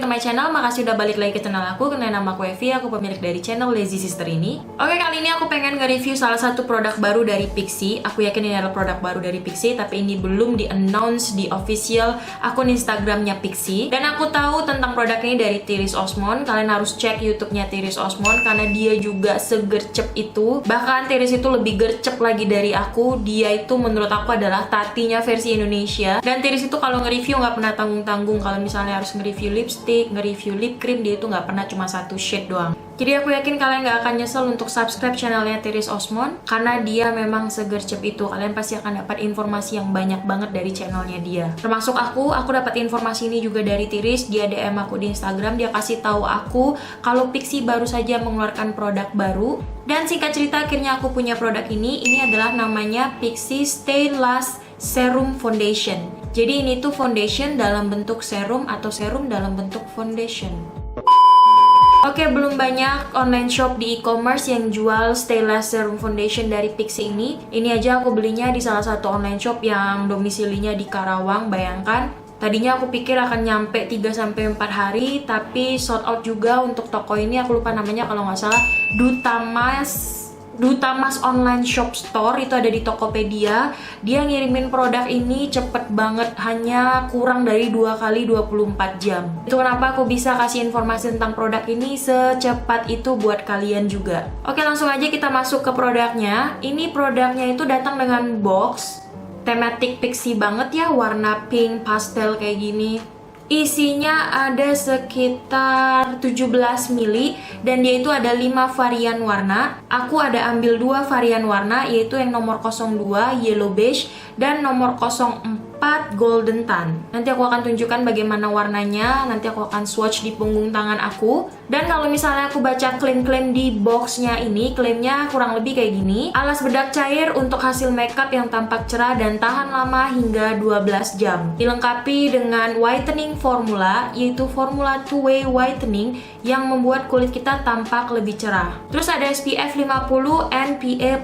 to my channel, makasih udah balik lagi ke channel aku. Kenalin nama aku Evi, aku pemilik dari channel Lazy Sister ini. Oke, kali ini aku pengen nge-review salah satu produk baru dari Pixi. Aku yakin ini adalah produk baru dari Pixi, tapi ini belum di-announce di official akun Instagramnya Pixi. Dan aku tahu tentang produk ini dari Tiris Osmond. Kalian harus cek YouTube-nya Tiris Osmond karena dia juga segercep itu. Bahkan Tiris itu lebih gercep lagi dari aku. Dia itu menurut aku adalah Tatinya versi Indonesia. Dan Tiris itu kalau nge-review nggak pernah tanggung-tanggung. Kalau misalnya harus nge-review lipstick, nge-review lip cream, dia itu nggak pernah cuma satu shade doang. Jadi aku yakin kalian nggak akan nyesel untuk subscribe channelnya Tiris Osmond karena dia memang segercep itu. Kalian pasti akan dapat informasi yang banyak banget dari channelnya dia. Termasuk aku dapat informasi ini juga dari Tiris. Dia DM aku di Instagram, dia kasih tahu aku kalau Pixi baru saja mengeluarkan produk baru. Dan singkat cerita akhirnya aku punya produk ini. Ini adalah namanya Pixi Stay Last Serum Foundation. Jadi ini tuh foundation dalam bentuk serum atau serum dalam bentuk foundation. Oke, belum banyak online shop di e-commerce yang jual Stay Last Serum Foundation dari Pixi ini. Ini aja aku belinya di salah satu online shop yang domisilinya di Karawang. Bayangkan, tadinya aku pikir akan nyampe 3-4 hari, tapi sold out juga untuk toko ini. Aku lupa namanya, kalau nggak salah Dutamas Online Shop Store, itu ada di Tokopedia. Dia ngirimin produk ini cepet banget, hanya kurang dari 2 kali 24 jam. Itu kenapa aku bisa kasih informasi tentang produk ini secepat itu buat kalian juga. Oke, langsung aja kita masuk ke produknya. Ini produknya itu datang dengan box tematik Pixi banget ya, warna pink pastel kayak gini. Isinya ada sekitar 17 mili dan dia itu ada 5 varian warna. Aku ada ambil 2 varian warna, yaitu yang nomor 02 yellow beige dan nomor 04 golden tan. Nanti aku akan tunjukkan bagaimana warnanya, nanti aku akan swatch di punggung tangan aku. Dan kalau misalnya aku baca klaim-klaim di boxnya ini, klaimnya kurang lebih kayak gini. Alas bedak cair untuk hasil makeup yang tampak cerah dan tahan lama hingga 12 jam. Dilengkapi dengan whitening formula, yaitu formula 2-way whitening yang membuat kulit kita tampak lebih cerah. Terus ada SPF 50 and PA+++,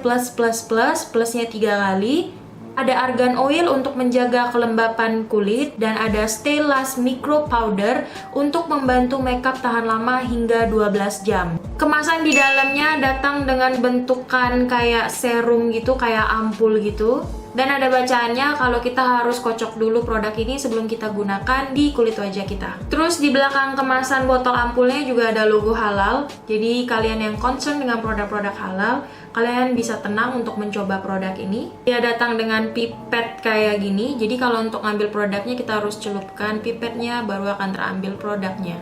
plusnya 3 kali. Ada argan oil untuk menjaga kelembapan kulit dan ada Stay Last Micro Powder untuk membantu makeup tahan lama hingga 12 jam. Kemasan di dalamnya datang dengan bentukan kayak serum gitu, kayak ampul gitu. Dan ada bacaannya kalau kita harus kocok dulu produk ini sebelum kita gunakan di kulit wajah kita. Terus di belakang kemasan botol ampulnya juga ada logo halal. Jadi kalian yang concern dengan produk-produk halal, kalian bisa tenang untuk mencoba produk ini. Dia datang dengan pipet kayak gini. Jadi kalau untuk ngambil produknya kita harus celupkan pipetnya, baru akan terambil produknya.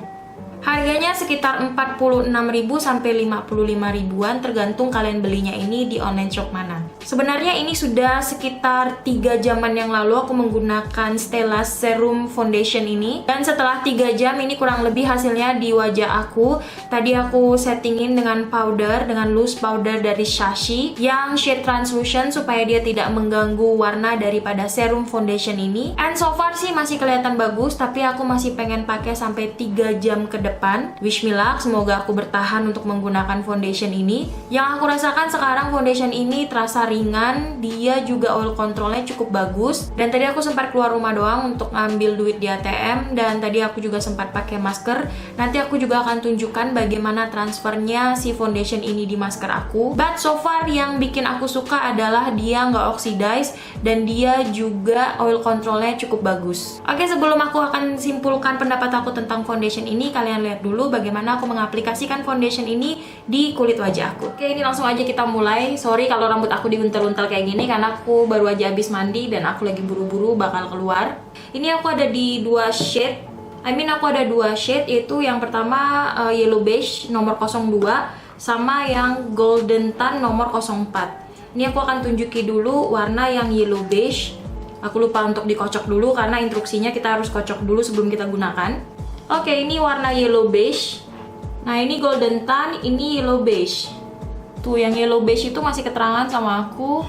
Harganya sekitar 46.000 sampai 55.000-an tergantung kalian belinya ini di online shop mana. Sebenarnya ini sudah sekitar 3 jaman yang lalu aku menggunakan Stay Last Serum Foundation ini. Dan setelah 3 jam ini kurang lebih hasilnya di wajah aku. Tadi aku settingin dengan powder, dengan loose powder dari Shashi yang shade translucent supaya dia tidak mengganggu warna daripada serum foundation ini. And so far sih masih kelihatan bagus, tapi aku masih pengen pakai sampai 3 jam ke depan. Wish me luck, semoga aku bertahan untuk menggunakan foundation ini. Yang aku rasakan sekarang foundation ini terasa ringan, dia juga oil controlnya cukup bagus. Dan tadi aku sempat keluar rumah doang untuk ngambil duit di ATM, dan tadi aku juga sempat pakai masker. Nanti aku juga akan tunjukkan bagaimana transfernya si foundation ini di masker aku. But so far yang bikin aku suka adalah dia nggak oxidize dan dia juga oil controlnya cukup bagus. Oke, sebelum aku akan simpulkan pendapat aku tentang foundation ini, kalian lihat dulu bagaimana aku mengaplikasikan foundation ini di kulit wajah aku. Oke, ini langsung aja kita mulai. Sorry kalau rambut aku diuntel-untel kayak gini karena aku baru aja habis mandi dan aku lagi buru-buru bakal keluar. Ini aku ada di 2 shade. Aku ada 2 shade, yaitu yang pertama yellow beige nomor 02 sama yang golden tan nomor 04. Ini aku akan tunjuki dulu warna yang yellow beige. Aku lupa untuk dikocok dulu karena instruksinya kita harus kocok dulu sebelum kita gunakan. Oke, ini warna yellow beige. Nah, ini golden tan, ini yellow beige. Tuh, yang yellow beige itu masih keterangan sama aku.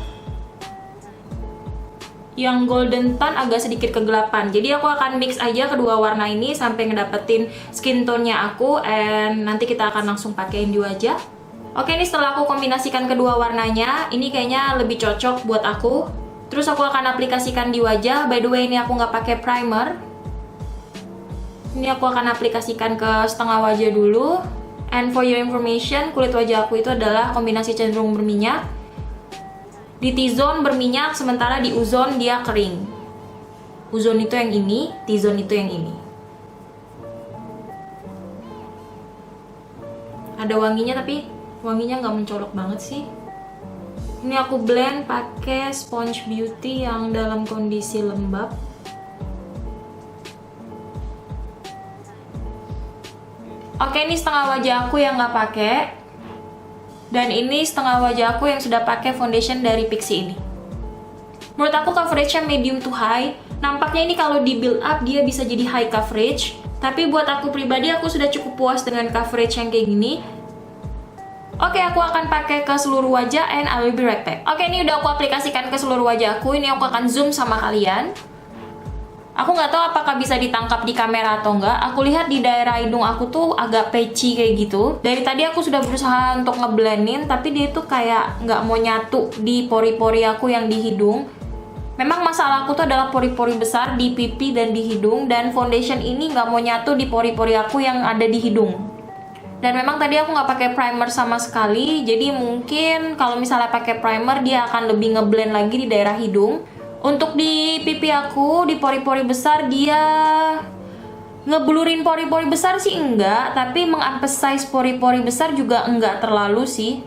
Yang golden tan agak sedikit kegelapan. Jadi aku akan mix aja kedua warna ini sampai ngedapetin skin tone-nya aku, and nanti kita akan langsung pakein di wajah. Oke, ini setelah aku kombinasikan kedua warnanya, ini kayaknya lebih cocok buat aku. Terus aku akan aplikasikan di wajah. By the way, ini aku nggak pakai primer. Ini aku akan aplikasikan ke setengah wajah dulu. And for your information, kulit wajah aku itu adalah kombinasi cenderung berminyak. Di T-zone berminyak, sementara di U-zone dia kering. U-zone itu yang ini, T-zone itu yang ini. Ada wanginya tapi wanginya nggak mencolok banget sih. Ini aku blend pakai Sponge Beauty yang dalam kondisi lembab. Oke, ini setengah wajah aku yang nggak pakai. Dan ini setengah wajah aku yang sudah pakai foundation dari Pixi ini. Menurut aku coveragenya medium to high. Nampaknya ini kalau di build up dia bisa jadi high coverage. Tapi buat aku pribadi aku sudah cukup puas dengan coverage yang kayak gini. Oke, aku akan pakai ke seluruh wajah and I will be right back. Oke, ini udah aku aplikasikan ke seluruh wajah aku. Ini aku akan zoom sama kalian. Aku nggak tahu apakah bisa ditangkap di kamera atau enggak. Aku lihat di daerah hidung aku tuh agak patchy kayak gitu. Dari tadi aku sudah berusaha untuk ngeblendin, tapi dia tuh kayak nggak mau nyatu di pori-pori aku yang di hidung. Memang masalah aku tuh adalah pori-pori besar di pipi dan di hidung, dan foundation ini nggak mau nyatu di pori-pori aku yang ada di hidung. Dan memang tadi aku nggak pakai primer sama sekali, jadi mungkin kalau misalnya pakai primer dia akan lebih ngeblend lagi di daerah hidung. Untuk di pipi aku, di pori-pori besar dia ngeblurin pori-pori besar sih enggak, tapi mengemphasize pori-pori besar juga enggak terlalu sih.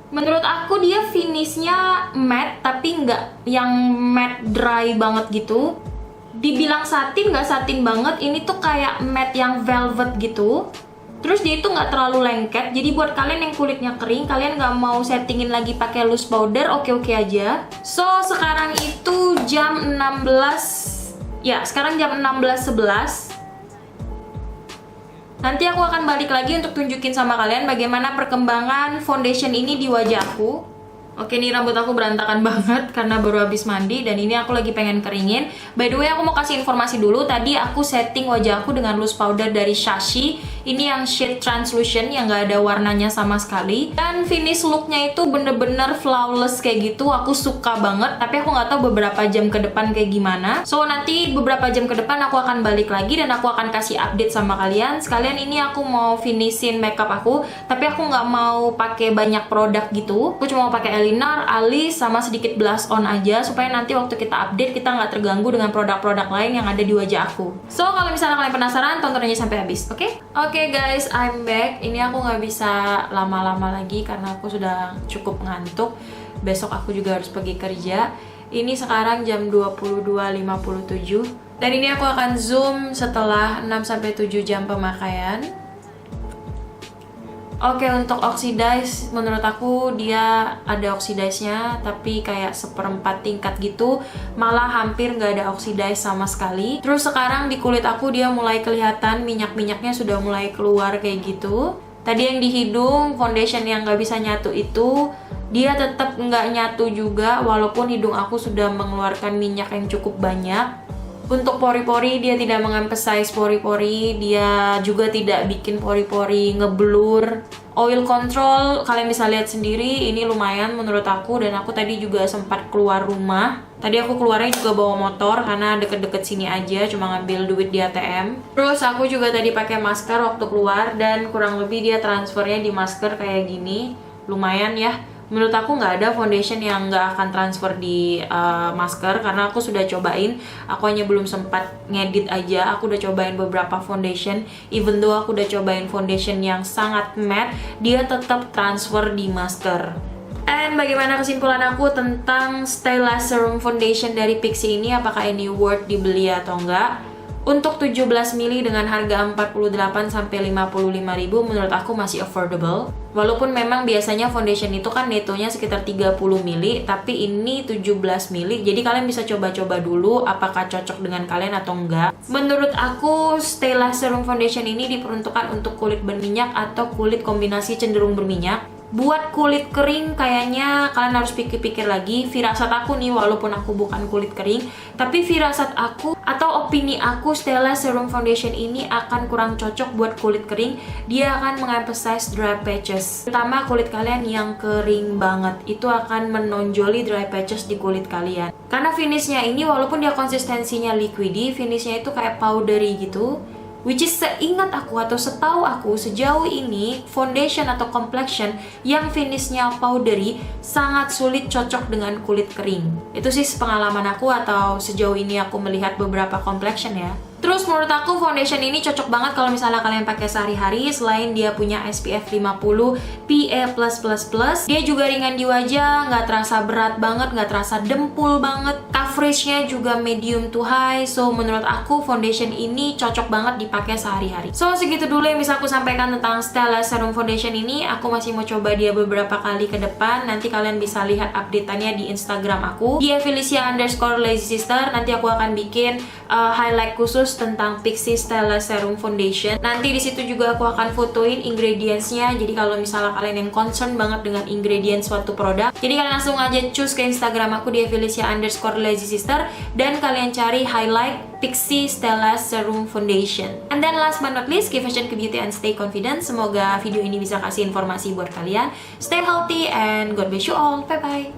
Menurut aku dia finishnya matte, tapi enggak yang matte dry banget gitu. Dibilang satin, nggak satin banget, ini tuh kayak matte yang velvet gitu. Terus dia itu nggak terlalu lengket, jadi buat kalian yang kulitnya kering, kalian nggak mau settingin lagi pakai loose powder, oke-oke aja. So, sekarang itu jam 16, ya sekarang jam 16.11. Nanti aku akan balik lagi untuk tunjukin sama kalian bagaimana perkembangan foundation ini di wajah aku. Oke, ini rambut aku berantakan banget karena baru habis mandi dan ini aku lagi pengen keringin. By the way, aku mau kasih informasi dulu. Tadi aku setting wajah aku dengan loose powder dari Shashi. Ini yang shade translucent yang nggak ada warnanya sama sekali. Dan finish looknya itu bener-bener flawless kayak gitu. Aku suka banget, tapi aku nggak tahu beberapa jam ke depan kayak gimana. So, nanti beberapa jam ke depan aku akan balik lagi dan aku akan kasih update sama kalian. Sekalian ini aku mau finishin makeup aku, tapi aku nggak mau pakai banyak produk gitu. Aku cuma mau pakai eyeliner, alis, sama sedikit blush on aja supaya nanti waktu kita update kita nggak terganggu dengan produk-produk lain yang ada di wajah aku. So, kalau misalnya kalian penasaran, tonton aja sampai habis, oke? Oke guys, I'm back. Ini aku nggak bisa lama-lama lagi karena aku sudah cukup ngantuk. Besok aku juga harus pergi kerja. Ini sekarang jam 22.57 dan ini aku akan zoom setelah 6-7 jam pemakaian. Oke, untuk oxidize, menurut aku dia ada oxidize-nya, tapi kayak 1/4 tingkat gitu, malah hampir nggak ada oxidize sama sekali. Terus sekarang di kulit aku dia mulai kelihatan minyak-minyaknya sudah mulai keluar kayak gitu. Tadi yang di hidung, foundation yang nggak bisa nyatu itu, dia tetap nggak nyatu juga, walaupun hidung aku sudah mengeluarkan minyak yang cukup banyak. Untuk pori-pori dia tidak mengemphasize pori-pori, dia juga tidak bikin pori-pori ngeblur. Oil control kalian bisa lihat sendiri, ini lumayan menurut aku, dan aku tadi juga sempat keluar rumah. Tadi aku keluarnya juga bawa motor karena deket-deket sini aja, cuma ngambil duit di ATM. Terus aku juga tadi pakai masker waktu keluar dan kurang lebih dia transfernya di masker kayak gini. Lumayan ya. Menurut aku nggak ada foundation yang nggak akan transfer di masker karena aku sudah cobain. Aku hanya belum sempat ngedit aja. Aku udah cobain beberapa foundation. Even though aku udah cobain foundation yang sangat matte, dia tetap transfer di masker. And bagaimana kesimpulan aku tentang Stella Serum Foundation dari Pixi ini? Apakah ini worth dibeli atau enggak? Untuk 17 mili dengan harga 48-55 ribu menurut aku masih affordable. Walaupun memang biasanya foundation itu kan netonya sekitar 30 mili, tapi ini 17 mili. Jadi kalian bisa coba-coba dulu apakah cocok dengan kalian atau enggak. Menurut aku Stella Serum Foundation ini diperuntukkan untuk kulit berminyak atau kulit kombinasi cenderung berminyak. Buat kulit kering kayaknya kalian harus pikir-pikir lagi. Firasat aku nih, walaupun aku bukan kulit kering, tapi firasat aku atau opini aku Stella Serum Foundation ini akan kurang cocok buat kulit kering. Dia akan mengemphasize dry patches, terutama kulit kalian yang kering banget. Itu akan menonjoli dry patches di kulit kalian. Karena finishnya ini walaupun dia konsistensinya liquidy, finishnya itu kayak powdery gitu. Which is seingat aku atau setahu aku sejauh ini foundation atau complexion yang finishnya powdery sangat sulit cocok dengan kulit kering. Itu sih pengalaman aku atau sejauh ini aku melihat beberapa complexion ya. Terus menurut aku foundation ini cocok banget kalau misalnya kalian pakai sehari-hari. Selain dia punya SPF 50 PA+++, dia juga ringan di wajah, nggak terasa berat banget, nggak terasa dempul banget. Coveragenya juga medium to high. So menurut aku foundation ini cocok banget dipakai sehari-hari. So segitu dulu yang bisa aku sampaikan tentang Stella Serum Foundation ini. Aku masih mau coba dia beberapa kali ke depan. Nanti kalian bisa lihat update-annya di Instagram aku di @felicia_lazysister. Nanti aku akan bikin highlight khusus tentang Pixi Stella Serum Foundation. Nanti di situ juga aku akan fotoin ingredients-nya. Jadi kalau misalnya kalian yang concern banget dengan ingredients suatu produk, jadi kalian langsung aja choose ke Instagram aku di @felicia_lazysister dan kalian cari highlight Pixi Stella Serum Foundation. And then last but not least, keep fashion, keep beauty, and stay confident. Semoga video ini bisa kasih informasi buat kalian. Stay healthy and God bless you all. Bye bye.